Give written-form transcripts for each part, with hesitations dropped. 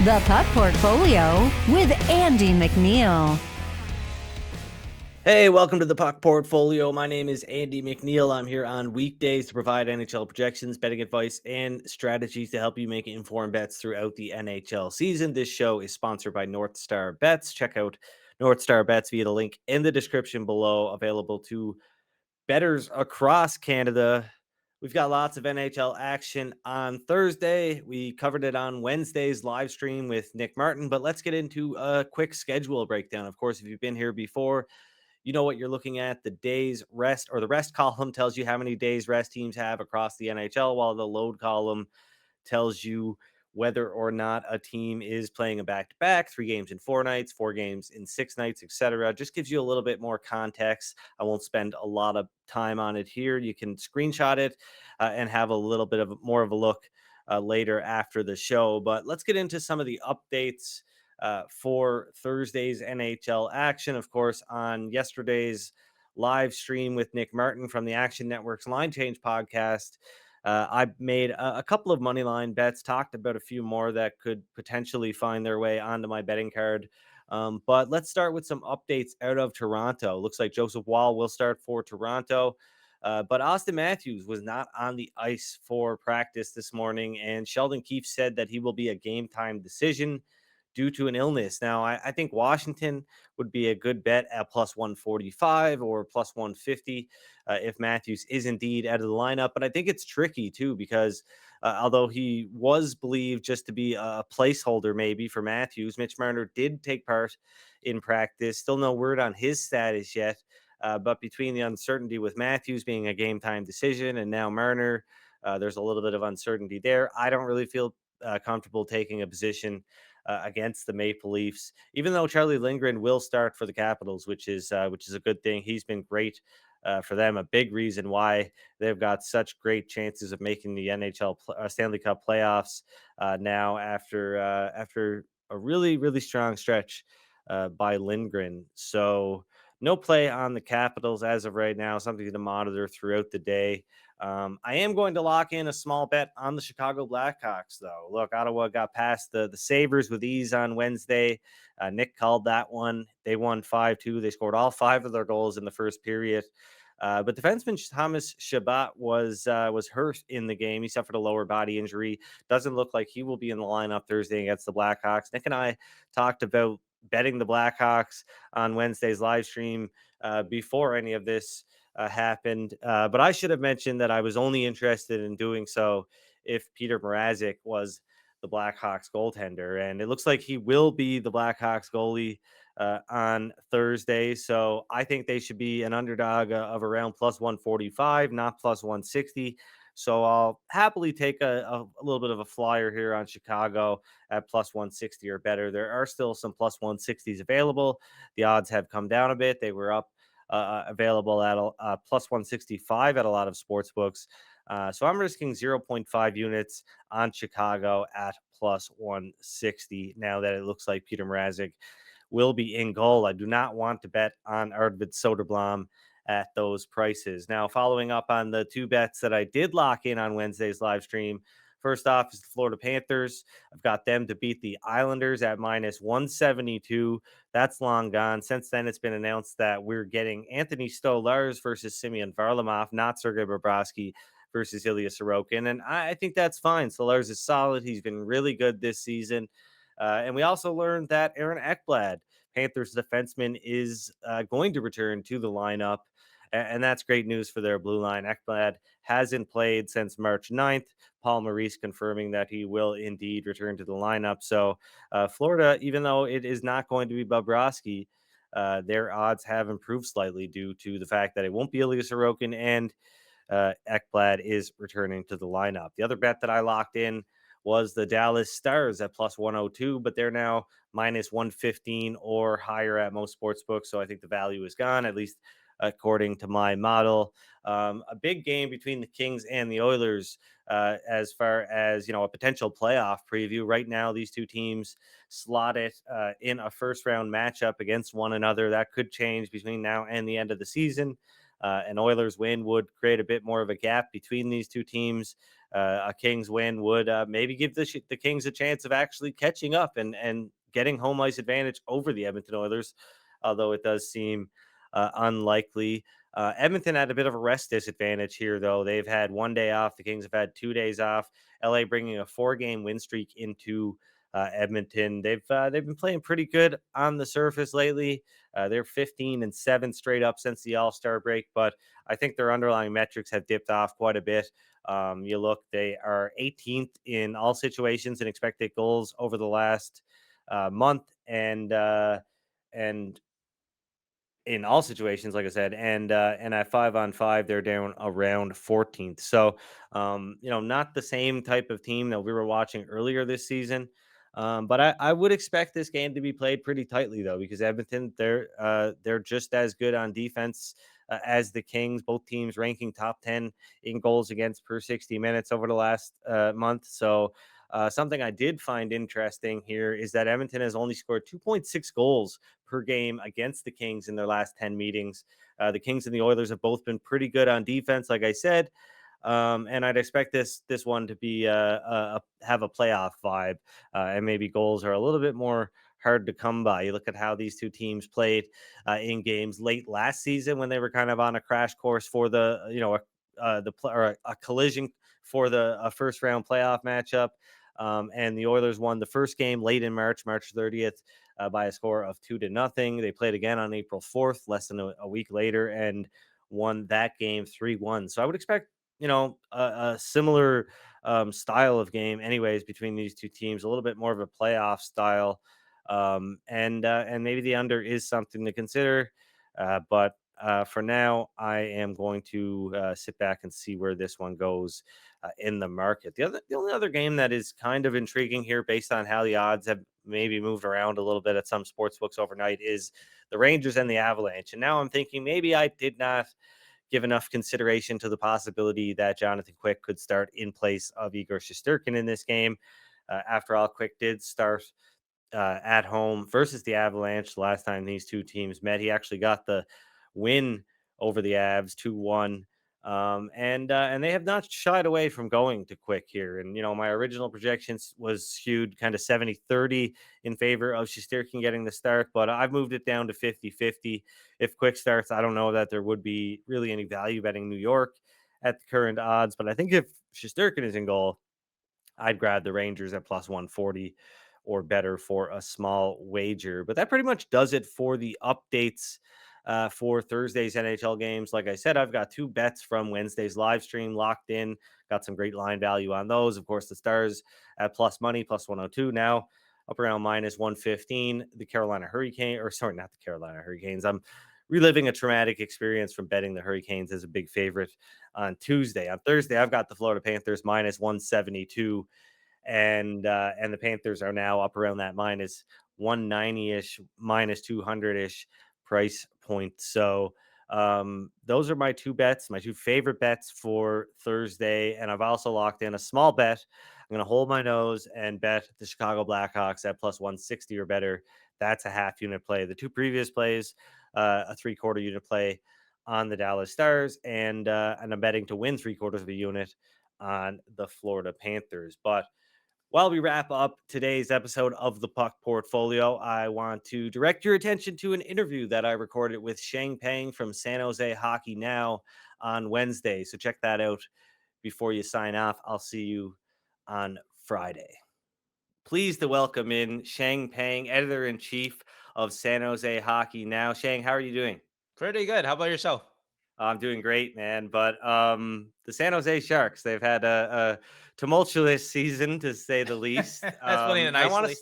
The Puck Portfolio with Andy MacNeil. Hey, welcome to the Puck Portfolio. My name is Andy MacNeil. I'm here on weekdays to provide NHL projections, betting advice, and strategies to help you make informed bets throughout the NHL season. This show is sponsored by NorthStar Bets. Check out NorthStar Bets via the link in the description below, available to bettors across Canada. We've got lots of NHL action on Thursday. We covered it on Wednesday's live stream with Nick Martin, but let's get into a quick schedule breakdown. Of course, if you've been here before, you know what you're looking at. The days rest, or the rest column, tells you how many days rest teams have across the NHL, while the load column tells you whether or not a team is playing a back-to-back, 3 games in 4 nights, 4 games in 6 nights, etc. Just gives you a little bit more context. I won't spend a lot of time on it here. You can screenshot it and have a little bit of more of a look later after the show. But let's get into some of the updates for Thursday's NHL action. Of course, on yesterday's live stream with Nick Martin from the Action Network's Line Change podcast, I made a couple of money line bets, talked about a few more that could potentially find their way onto my betting card. But let's start with some updates out of Toronto. Looks like Joseph Wall will start for Toronto. But Austin Matthews was not on the ice for practice this morning, and Sheldon Keefe said that he will be a game time decision due to an illness. Now, I think Washington would be a good bet at plus 145 or plus 150 if Matthews is indeed out of the lineup. But I think it's tricky, too, because although he was believed just to be a placeholder maybe for Matthews, Mitch Marner did take part in practice. Still no word on his status yet. But between the uncertainty with Matthews being a game time decision and now Marner, there's a little bit of uncertainty there. I don't really feel comfortable taking a position against the Maple Leafs, even though Charlie Lindgren will start for the Capitals, which is a good thing. He's been great for them. A big reason why they've got such great chances of making the NHL Stanley Cup playoffs now after a really strong stretch by Lindgren. So no play on the Capitals as of right now. Something to monitor throughout the day. I am going to lock in a small bet on the Chicago Blackhawks, though. Look, Ottawa got past the Sabres with ease on Wednesday. Nick called that one. They won 5-2. They scored all 5 of their goals in the first period. But defenseman Thomas Chabot was hurt in the game. He suffered a lower body injury. Doesn't look like he will be in the lineup Thursday against the Blackhawks. Nick and I talked about betting the Blackhawks on Wednesday's live stream before any of this happened. But I should have mentioned that I was only interested in doing so if Peter Mrazek was the Blackhawks goaltender. And it looks like he will be the Blackhawks goalie on Thursday. So I think they should be an underdog of around plus 145, not plus 160. So I'll happily take a little bit of a flyer here on Chicago at plus 160 or better. There are still some plus 160s available. The odds have come down a bit. They were up available at plus 165 at a lot of sports books. So I'm risking 0.5 units on Chicago at plus 160 now that it looks like Peter Mrazek will be in goal. I do not want to bet on Arvid Soderblom at those prices. Now, following up on the 2 bets that I did lock in on Wednesday's live stream, first off is the Florida Panthers. I've got them to beat the Islanders at minus 172. That's long gone. Since then, it's been announced that we're getting Anthony Stolarz versus Simeon Varlamov, not Sergei Bobrovsky versus Ilya Sorokin. And I think that's fine. Stolarz is solid. He's been really good this season. And we also learned that Aaron Ekblad, Panthers defenseman, is going to return to the lineup. And that's great news for their blue line. Ekblad hasn't played since March 9th. Paul Maurice confirming that he will indeed return to the lineup. So Florida, even though it is not going to be Bobrovsky, their odds have improved slightly due to the fact that it won't be Ilya Sorokin and Ekblad is returning to the lineup. The other bet that I locked in was the Dallas Stars at plus 102, but they're now minus 115 or higher at most sports books. So I think the value is gone, at least according to my model. A big game between the Kings and the Oilers as far as, a potential playoff preview. Right now, these two teams slotted in a first round matchup against one another. That could change between now and the end of the season. An Oilers win would create a bit more of a gap between these two teams. A Kings win would maybe give the Kings a chance of actually catching up and getting home ice advantage over the Edmonton Oilers, although it does seem unlikely. Edmonton had a bit of a rest disadvantage here, though. They've had 1 day off. The Kings have had 2 days off. LA bringing a 4-game win streak into Edmonton. They've been playing pretty good on the surface lately. They're 15-7 straight up since the All Star break, but I think their underlying metrics have dipped off quite a bit. You look, they are 18th in all situations and expected goals over the last month, and in all situations, like I said, and at 5-on-5, they're down around 14th. So, not the same type of team that we were watching earlier this season. But I would expect this game to be played pretty tightly though, because Edmonton they're just as good on defense as the Kings. Both teams ranking top 10 in goals against per 60 minutes over the last month. So. Something I did find interesting here is that Edmonton has only scored 2.6 goals per game against the Kings in their last 10 meetings. The Kings and the Oilers have both been pretty good on defense, like I said. And I'd expect this one to be have a playoff vibe, and maybe goals are a little bit more hard to come by. You look at how these two teams played in games late last season when they were kind of on a crash course for the or a collision for the first round playoff matchup. And the Oilers won the first game late in March 30th, by a score of 2-0. They played again on April 4th, less than a week later, and won that game 3-1. So I would expect, a similar style of game, anyways, between these two teams, a little bit more of a playoff style. And maybe the under is something to consider. But for now, I am going to sit back and see where this one goes in the market. The only other game that is kind of intriguing here, based on how the odds have maybe moved around a little bit at some sports books overnight, is the Rangers and the Avalanche. And now I'm thinking maybe I did not give enough consideration to the possibility that Jonathan Quick could start in place of Igor Shesterkin in this game. After all, Quick did start at home versus the Avalanche the last time these two teams met. He actually got the win over the Avs 2-1. And they have not shied away from going to Quick here. And my original projections was skewed kind of 70-30 in favor of Shesterkin getting the start, but I've moved it down to 50-50. If Quick starts, I don't know that there would be really any value betting New York at the current odds, but I think if Shesterkin is in goal, I'd grab the Rangers at plus 140 or better for a small wager. But that pretty much does it for the updates for Thursday's NHL games. Like I said, I've got 2 bets from Wednesday's live stream locked in. Got some great line value on those. Of course, the Stars at plus money, plus 102 now, up around minus 115. The Carolina Hurricane, or sorry, not the Carolina Hurricanes. I'm reliving a traumatic experience from betting the Hurricanes as a big favorite on Tuesday. On Thursday, I've got the Florida Panthers minus 172, and the Panthers are now up around that minus 190-ish, minus 200-ish price point. So those are my 2 bets, my 2 favorite bets for Thursday. And I've also locked in a small bet. I'm going to hold my nose and bet the Chicago Blackhawks at plus 160 or better. That's a half unit play. The 2 previous plays, a 3/4 unit play on the Dallas Stars, and I'm betting to win 3/4 of a unit on the Florida Panthers. But while we wrap up today's episode of the Puck Portfolio, I want to direct your attention to an interview that I recorded with Sheng Peng from San Jose Hockey Now on Wednesday. So check that out before you sign off. I'll see you on Friday. Pleased to welcome in Sheng Peng, editor in chief of San Jose Hockey Now. Sheng, how are you doing? Pretty good. How about yourself? I'm doing great, man. But the San Jose Sharks, they've had a tumultuous season to say the least. That's putting it And nicely.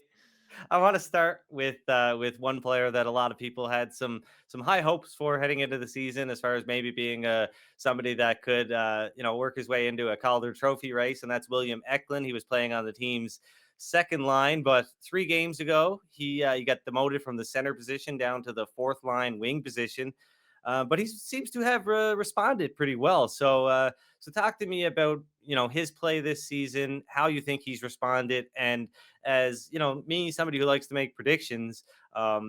I want to start with one player that a lot of people had some high hopes for heading into the season, as far as maybe being somebody that could work his way into a Calder Trophy race, and that's William Eklund. He was playing on the team's second line, but 3 games ago he got demoted from the center position down to the fourth line wing position. But he seems to have responded pretty well. So talk to me about his play this season, how you think he's responded, and as me, somebody who likes to make predictions,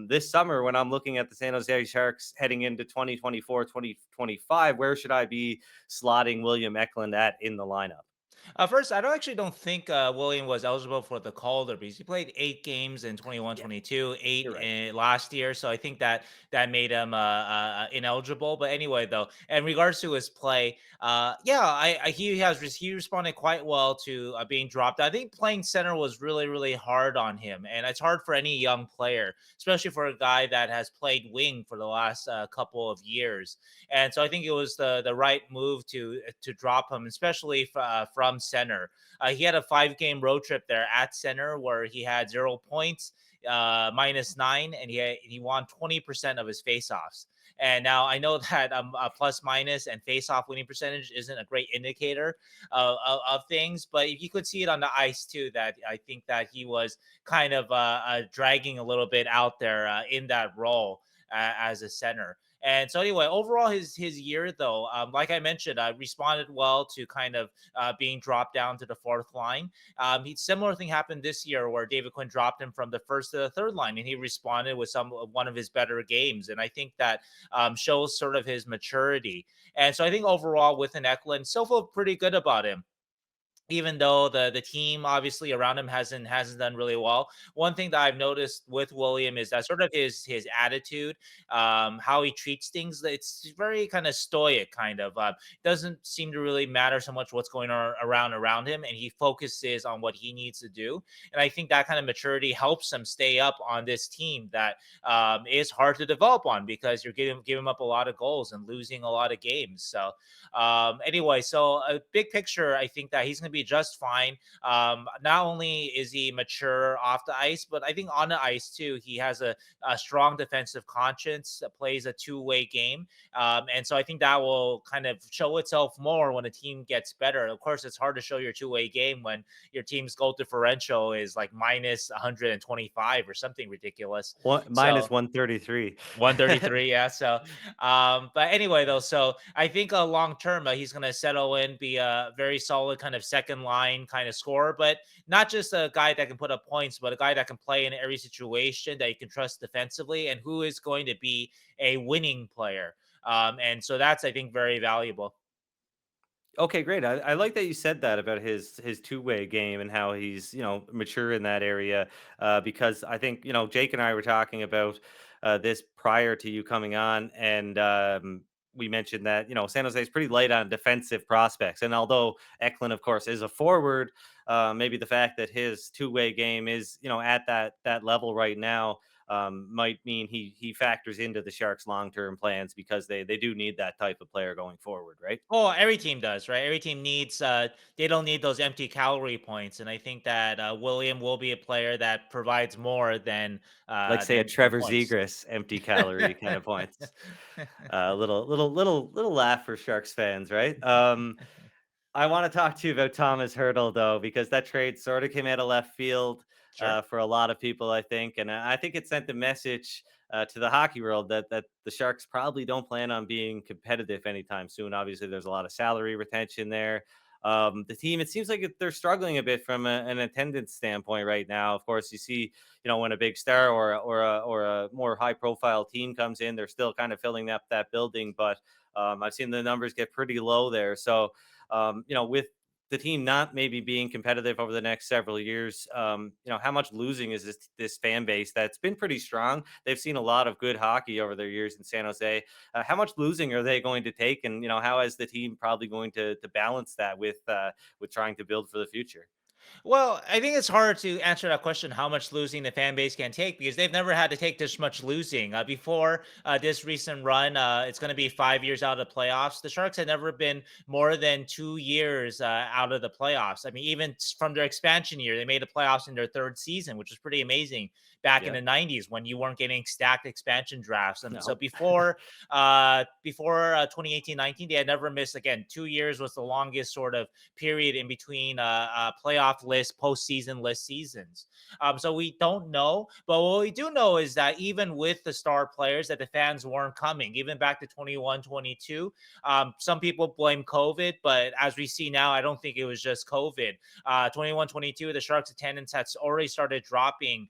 this summer when I'm looking at the San Jose Sharks heading into 2024, 2025, where should I be slotting William Eklund at in the lineup? First, I don't think William was eligible for the Calder because he played 8 games in 21, Yeah, 22, you're eight right. in last year. So I think that that made him ineligible. But anyway, though, in regards to his play, yeah, he responded quite well to being dropped. I think playing center was really really hard on him, and it's hard for any young player, especially for a guy that has played wing for the last couple of years. And so I think it was the right move to drop him, especially from center. He had a 5 game road trip there at center where he had 0 points, -9, and he won 20% of his faceoffs. And now I know that plus minus and face-off winning percentage isn't a great indicator of things, but if you could see it on the ice too, that I think that he was kind of dragging a little bit out there in that role as a center. And so anyway, overall his year though, like I mentioned, responded well to kind of being dropped down to the fourth line. Similar thing happened this year where David Quinn dropped him from the first to the third line, and he responded with one of his better games. And I think that shows sort of his maturity. And so I think overall with an Eklund, still feel pretty good about him, even though the team obviously around him hasn't done really well. One thing that I've noticed with William is that sort of his attitude, how he treats things. It's very kind of stoic, kind of. Doesn't seem to really matter so much what's going on around him, and he focuses on what he needs to do. And I think that kind of maturity helps him stay up on this team that is hard to develop on because you're giving up a lot of goals and losing a lot of games. So anyway, so a big picture, I think that he's going to be just fine. Not only is he mature off the ice, but I think on the ice too, he has a strong defensive conscience, plays a two-way game. And so I think that will kind of show itself more when a team gets better. Of course, it's hard to show your two-way game when your team's goal differential is like minus 125 or something ridiculous. One minus So 133. 133, yeah. So, but anyway, though, so I think long term, he's going to settle in, be a very solid kind of second line kind of scorer, but not just a guy that can put up points, but a guy that can play in every situation that you can trust defensively and who is going to be a winning player. And so that's, I think, very valuable. Okay, great. I like that you said that about his two-way game and how he's, mature in that area. Because I think, Jake and I were talking about this prior to you coming on, and we mentioned that, San Jose is pretty light on defensive prospects. And although Eklund, of course, is a forward, maybe the fact that his two-way game is, at that level right now, might mean he factors into the Sharks' long-term plans because they do need that type of player going forward, right? Oh, every team does, right? Every team needs they don't need those empty calorie points. And I think that William will be a player that provides more than Like, say, a Trevor points. Zegras empty calorie kind of points. Little laugh for Sharks fans, right? I want to talk to you about Thomas Hurdle though, because that trade sort of came out of left field Sure. for a lot of people, I think, and I think it sent the message to the hockey world that the Sharks probably don't plan on being competitive anytime soon. Obviously, there's a lot of salary retention there. The team, it seems like they're struggling a bit from an attendance standpoint right now. Of course, you see, when a big star or a more high profile team comes in, they're still kind of filling up that building, but I've seen the numbers get pretty low there. So with the team not maybe being competitive over the next several years, how much losing is this fan base that's been pretty strong? They've seen a lot of good hockey over their years in San Jose. How much losing are they going to take, and how is the team probably going to balance that with trying to build for the future? Well, I think it's hard to answer that question how much losing the fan base can take because they've never had to take this much losing. Before this recent run, it's going to be 5 years out of the playoffs. The Sharks had never been more than 2 years out of the playoffs. I mean, even from their expansion year, they made the playoffs in their third season, which was pretty amazing back in Yeah. the 90s when you weren't getting stacked expansion drafts. And so No. before 2018-19, they had never missed, again, 2 years was the longest sort of period in between playoff list, postseason list seasons. So we don't know, but what we do know is that even with the star players, that the fans weren't coming, even back to 21, 22. Some people blame COVID, but as we see now, I don't think it was just COVID. 21, 22, the Sharks attendance has already started dropping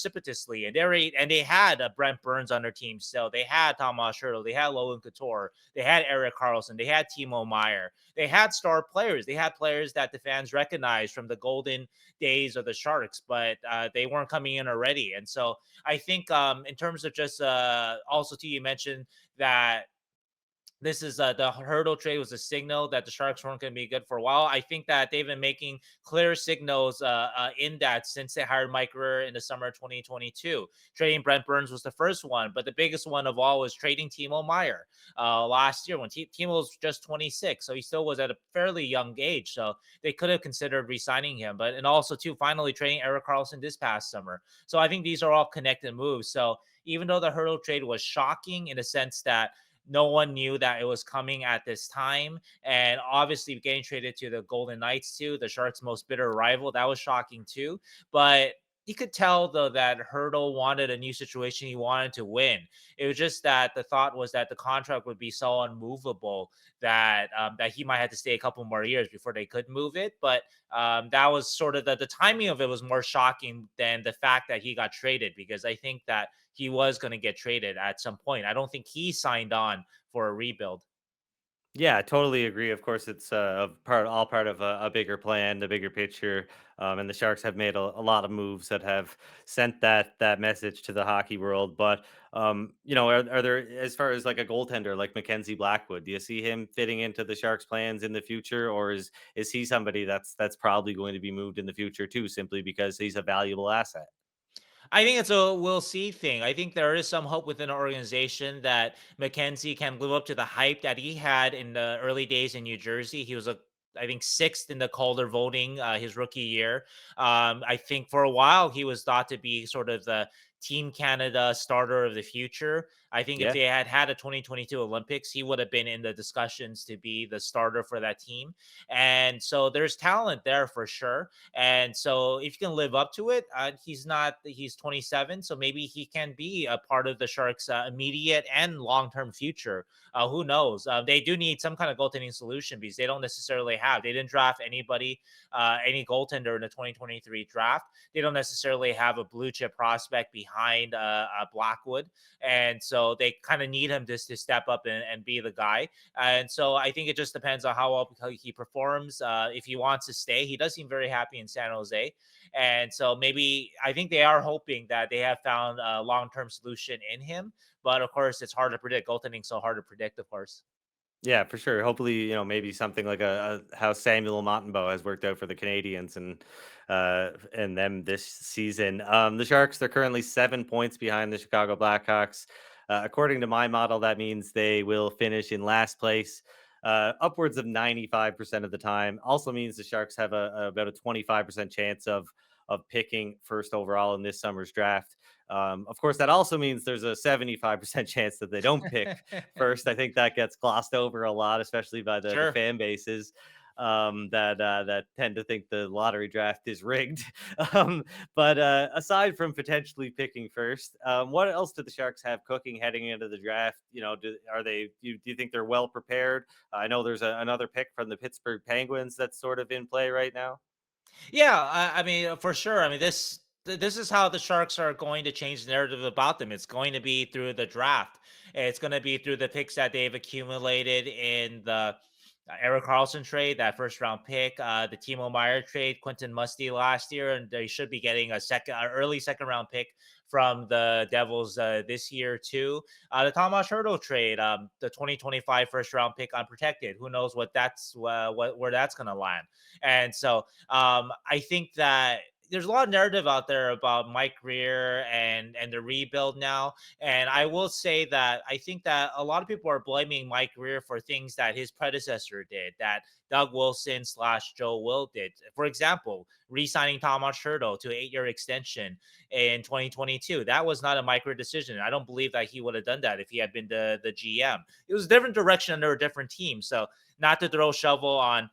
precipitously. And they had Brent Burns on their team still. They had Tomas Hertl. They had Logan Couture. They had Eric Carlson. They had Timo Meyer. They had star players. They had players that the fans recognized from the golden days of the Sharks, but they weren't coming in already. And so I think in terms of just also too, you mentioned that this is the hurdle trade was a signal that the Sharks weren't going to be good for a while. I think that they've been making clear signals in that since they hired Mike Grier in the summer of 2022. Trading Brent Burns was the first one, but the biggest one of all was trading Timo Meyer last year when Timo was just 26, so he still was at a fairly young age. So they could have considered re-signing him, but and also too finally trading Eric Carlson this past summer. So I think these are all connected moves. So even though the hurdle trade was shocking in the sense that no one knew that it was coming at this time. And obviously, getting traded to the Golden Knights, too, the Sharks' most bitter rival, that was shocking, too. But you could tell, though, that Hurdle wanted a new situation. He wanted to win. It was just that the thought was that the contract would be so unmovable that he might have to stay a couple more years before they could move it. But that was sort of the timing of it was more shocking than the fact that he got traded, because I think that he was going to get traded at some point. I don't think he signed on for a rebuild. Yeah, I totally agree. Of course, it's all part of a bigger plan, the bigger picture. And the Sharks have made a lot of moves that have sent that message to the hockey world. But are there, as far as like a goaltender like Mackenzie Blackwood, do you see him fitting into the Sharks' plans in the future, or is he somebody that's probably going to be moved in the future too, simply because he's a valuable asset? I think it's a we'll see thing. I think there is some hope within an organization that McKenzie can live up to the hype that he had in the early days in New Jersey. He was I think sixth in the Calder voting his rookie year. I think for a while he was thought to be sort of the Team Canada starter of the future. I think if Yeah. they had had a 2022 Olympics, he would have been in the discussions to be the starter for that team. And so there's talent there for sure. And so if you can live up to it, he's 27. So maybe he can be a part of the Sharks' immediate and long term future. Who knows? They do need some kind of goaltending solution because they don't necessarily have. They didn't draft any goaltender in the 2023 draft. They don't necessarily have a blue chip prospect behind Blackwood. And so they kind of need him just to step up and be the guy. And so I think it just depends on how well he performs. If he wants to stay, he does seem very happy in San Jose. And so maybe I think they are hoping that they have found a long term solution in him. But of course, it's hard to predict. Goaltending's so hard to predict, of course. Yeah, for sure. Hopefully, maybe something like a how Samuel Montembeault has worked out for the Canadians and them this season. The Sharks, they're currently 7 points behind the Chicago Blackhawks. According to my model, that means they will finish in last place upwards of 95% of the time. Also means the Sharks have about a 25% chance of picking first overall in this summer's draft. Of course, that also means there's a 75% chance that they don't pick first. I think that gets glossed over a lot, especially by the Sure. fan bases that tend to think the lottery draft is rigged. But aside from potentially picking first, what else do the Sharks have cooking heading into the draft? Do you think they're well prepared? I know there's another pick from the Pittsburgh Penguins that's sort of in play right now. Yeah, I mean, for sure. I mean, this is how the Sharks are going to change the narrative about them. It's going to be through the draft. It's going to be through the picks that they've accumulated in the Eric Carlson trade, that first round pick, the Timo Meyer trade, Quentin Musty last year, and they should be getting early second round pick from the Devils this year too. The Tomas Hertl trade, the 2025 first round pick unprotected. Who knows where that's going to land? And so I think that there's a lot of narrative out there about Mike Grier and the rebuild now. And I will say that I think that a lot of people are blaming Mike Grier for things that his predecessor did, that Doug Wilson / Joe Will did. For example, re-signing Tomas Hertl to an 8-year extension in 2022. That was not a Mike Grier decision. I don't believe that he would have done that if he had been the GM. It was a different direction under a different team. So not to throw shovel on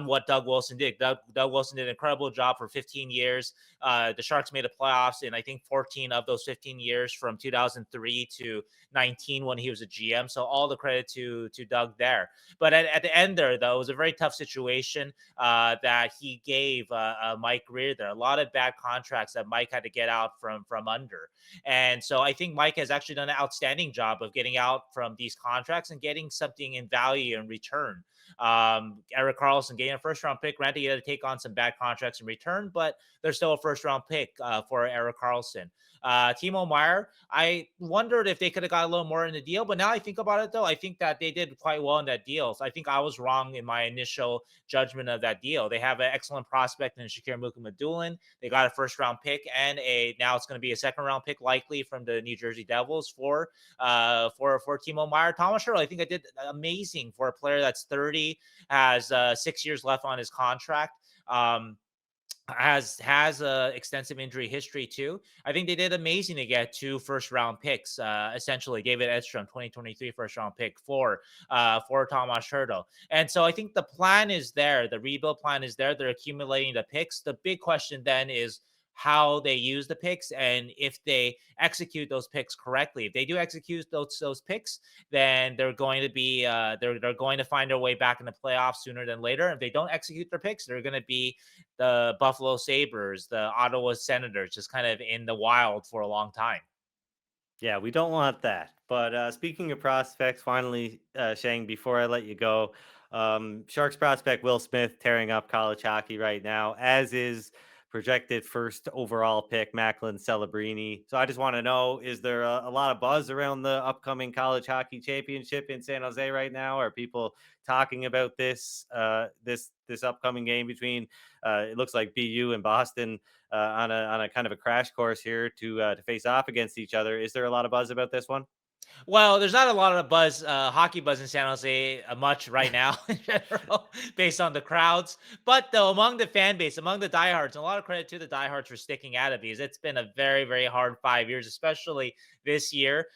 what Doug Wilson did. Doug Wilson did an incredible job for 15 years. The Sharks made the playoffs in I think 14 of those 15 years from 2003 to 19 when he was a GM. So all the credit to Doug there. But at the end there, though, it was a very tough situation that he gave Mike Greer there. A lot of bad contracts that Mike had to get out from under. And so I think Mike has actually done an outstanding job of getting out from these contracts and getting something in value in return. Eric Carlson getting a first round pick. Granted, he had to take on some bad contracts in return, but there's still a first round pick for Eric Carlson. Timo Meyer, I wondered if they could have got a little more in the deal, but now I think about it, though, I think that they did quite well in that deal. So I think I was wrong in my initial judgment of that deal. They have an excellent prospect in Shakir Mukhamadullin. They got a first round pick and now it's going to be a second round pick likely from the New Jersey Devils for Timo Meyer. Thomas Hertl, I think I did amazing for a player that's 30, has 6 years left on his contract. Has a extensive injury history too. I think they did amazing to get 2 first round picks. Essentially, David Edstrom, 2023 first round pick for Thomas Hertl. And so I think the plan is there. The rebuild plan is there. They're accumulating the picks. The big question then is how they use the picks and if they execute those picks correctly. If they do execute those picks, then they're going to be they're going to find their way back in the playoffs sooner than later. If they don't execute their picks, they're going to be the Buffalo Sabres, the Ottawa Senators, just kind of in the wild for a long time. Yeah, we don't want that. But speaking of prospects, finally, Sheng, before I let you go, Sharks prospect Will Smith tearing up college hockey right now, as is projected first overall pick Macklin Celebrini. So I just want to know, is there a lot of buzz around the upcoming college hockey championship in San Jose right now? Are people talking about this upcoming game between it looks like BU and Boston on a kind of a crash course here to face off against each other? Is there a lot of buzz about this one? Well, there's not a lot of buzz, hockey buzz in San Jose much right now in general, based on the crowds. But though, among the fan base, among the diehards, and a lot of credit to the diehards for sticking at it because it's been a very, very hard 5 years, especially this year.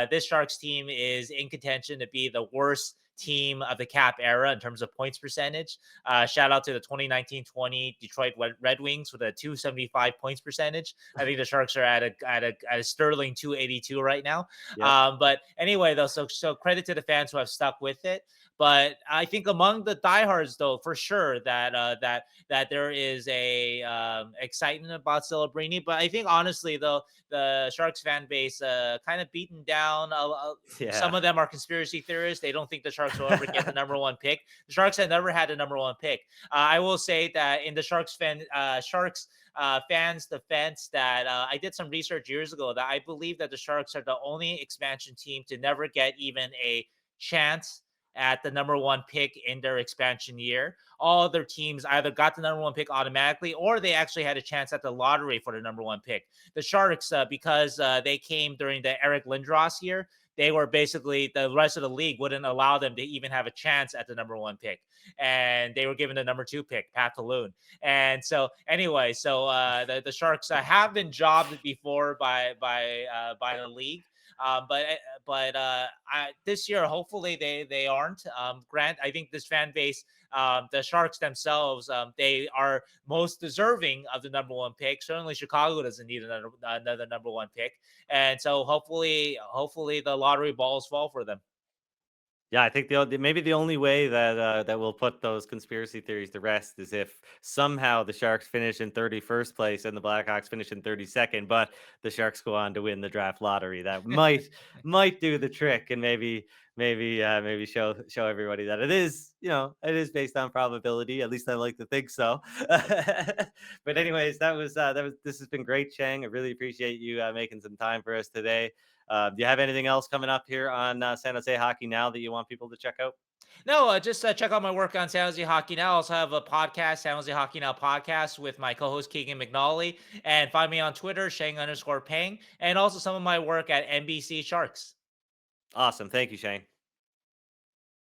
This Sharks team is in contention to be the worst team of the cap era in terms of points percentage. Shout out to the 2019-20 Detroit Red Wings with a 275 points percentage. I think the Sharks are at a sterling 282 right now. Yep. But anyway, though, so credit to the fans who have stuck with it. But I think among the diehards, though, for sure that there is a excitement about Celebrini. But I think honestly, though, the Sharks fan base kind of beaten down. Some Yeah. of them are conspiracy theorists. They don't think the Sharks will ever get the number one pick. The Sharks have never had a number one pick. I will say that in the Sharks fans defense that I did some research years ago that I believe that the Sharks are the only expansion team to never get even a chance at the number one pick in their expansion year. All other teams either got the number one pick automatically or they actually had a chance at the lottery for the number one pick. The Sharks, because they came during the Eric Lindros year, they were basically, the rest of the league wouldn't allow them to even have a chance at the number one pick. And they were given the number two pick, Pat Talloon. And so anyway, the Sharks have been jobbed before by the league. This year, hopefully they aren't. Grant, I think this fan base, the Sharks themselves, they are most deserving of the number one pick. Certainly, Chicago doesn't need another number one pick, and so hopefully the lottery balls fall for them. Yeah, I think maybe the only way that will put those conspiracy theories to rest is if somehow the Sharks finish in 31st place and the Blackhawks finish in 32nd, but the Sharks go on to win the draft lottery. That might do the trick and maybe show everybody that it is based on probability. At least I like to think so. But anyways, this has been great, Chang. I really appreciate you making some time for us today. Do you have anything else coming up here on San Jose Hockey Now that you want people to check out? No, just check out my work on San Jose Hockey Now. I also have a podcast, San Jose Hockey Now podcast with my co-host Keegan McNally. And find me on Twitter, Sheng_Peng, and also some of my work at NBC Sharks. Awesome. Thank you, Shane.